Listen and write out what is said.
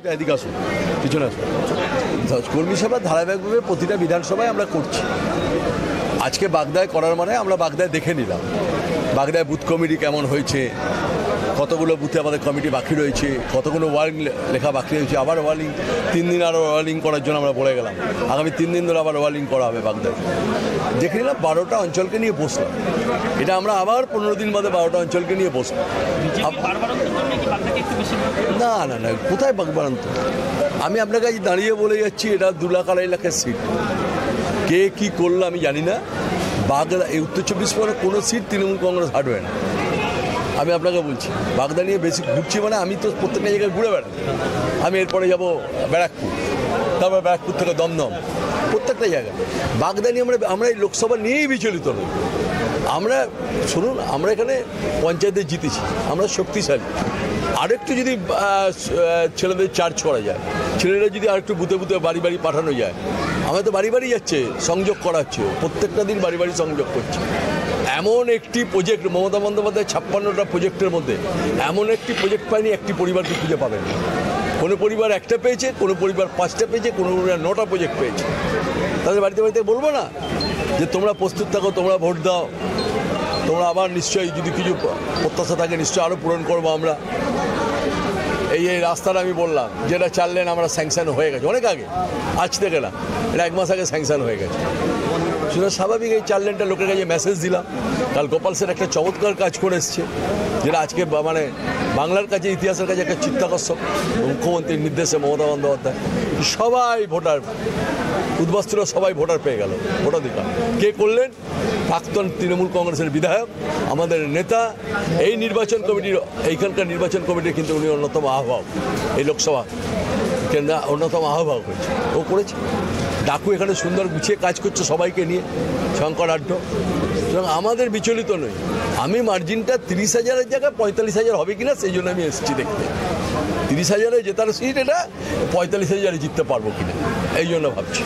এদিকে আসুন, পিছনে আসুন। কর্মী সভা ধারাবাহিকভাবে প্রতিটা বিধানসভায় আমরা করছি। আজকে বাগদায় করার মানে আমরা বাগদায় দেখে নিলাম বাগদায় বুথ কমিটি কেমন হয়েছে, কতগুলো বুথে আমাদের কমিটি বাকি রয়েছে, কতগুলো ওয়ার্ডিং লেখা বাকি রয়েছে। আবার ওয়ার্ডিং 3 দিন আরও ওয়ার্ডিং করার জন্য আমরা বলে গেলাম। আগামী 3 দিন ধরে আবার ওয়ার্ডিং করা হবে বাগদায়। দেখে নিলাম 12টা অঞ্চলকে নিয়ে বসলাম। এটা আমরা আবার 15 দিন বাদে 12টা অঞ্চলকে নিয়ে বসলাম। না না না, কোথায় বাগবারান্ত? আমি আপনার কাছে দাঁড়িয়ে বলে যাচ্ছি এটা 2 লাখ 2.5 লাখের সিট। কে কী করলো আমি জানি না। বাগদা এই উত্তর 24 পরগনার কোনো সিট তৃণমূল কংগ্রেস হাঁটবে না। আমি আপনাকে বলছি, বাগদা নিয়ে বেশি ঘুরছি মানে আমি তো প্রত্যেকটা জায়গায় ঘুরে বেড়াই। আমি এরপরে যাব ব্যারাকপুর, তারপর ব্যারাকপুর থেকে দমদম, প্রত্যেকটা জায়গায় বাগদা নিয়ে আমরা এই লোকসভা নিয়েই বিচলিত নই। আমরা শুনুন, আমরা এখানে পঞ্চায়েতে জিতেছি, আমরা শক্তিশালী। আরেকটু যদি ছেলেদের চার্জ করা যায়, ছেলেরা যদি আরেকটু বুথে বুথে বাড়ি বাড়ি পাঠানো যায়। আমরা তো বাড়ি বাড়ি যাচ্ছে, সংযোগ করাচ্ছে, প্রত্যেকটা দিন বাড়ি বাড়ি সংযোগ করছে। এমন একটি প্রজেক্ট মমতা বন্দ্যোপাধ্যায় 56টা প্রজেক্টের মধ্যে এমন একটি প্রজেক্ট পায়নি, একটি পরিবারকে খুঁজে পাবেন না। কোনো পরিবার একটা পেয়েছে, কোনো পরিবার 5টা পেয়েছে, কোনো পরিবার 9টা প্রজেক্ট পেয়েছে। তাদের বাড়িতে বাড়িতে বলবো না যে তোমরা প্রস্তুত থাকো, তোমরা ভোট দাও, তোমরা আবার নিশ্চয়ই যদি কিছু প্রত্যাশা থাকে নিশ্চয়ই আরও পূরণ করবো আমরা। এই রাস্তাটা আমি বললাম যেটা 4 লেন আমরা স্যাংশন হয়ে গেছে অনেক আগে, আজ থেকে না, এটা 1 মাস আগে স্যাংশন হয়ে গেছে। সেটা স্বাভাবিক। এই 4 লেনটা লোকের কাছে মেসেজ দিলাম। কাল গোপাল স্যার একটা চমৎকার কাজ করে এসছে, যেটা আজকে মানে বাংলার কাছে, ইতিহাসের কাছে একটা চিত্তাকর্ষক। মুখ্যমন্ত্রীর নির্দেশে মমতা বন্দ্যোপাধ্যায় সবাই ভোটার, উদ্বাস্তুরা সবাই ভোটার পেয়ে গেল, ভোটাধিকার। কে করলেন? প্রাক্তন তৃণমূল কংগ্রেসের বিধায়ক, আমাদের নেতা। এই নির্বাচন কমিটির, এইখানকার নির্বাচন কমিটির কিন্তু উনি অন্যতম আহ্বায়ক। এই লোকসভা কেন্দ্র অন্যতম আহ্বায়ক হয়েছে, ও করেছে। ডাকু এখানে সুন্দর গুছিয়ে কাজ করছে সবাইকে নিয়ে, শঙ্কর আড্ড। সুতরাং আমাদের বিচলিত নই। আমি মার্জিনটা 30,000-এর জায়গায় 45,000 হবে কিনা সেই জন্য আমি এসেছি দেখতে। 30,000-এ জেতার সিট, এটা 45,000-এ জিততে পারবো কিনা এই জন্য ভাবছি।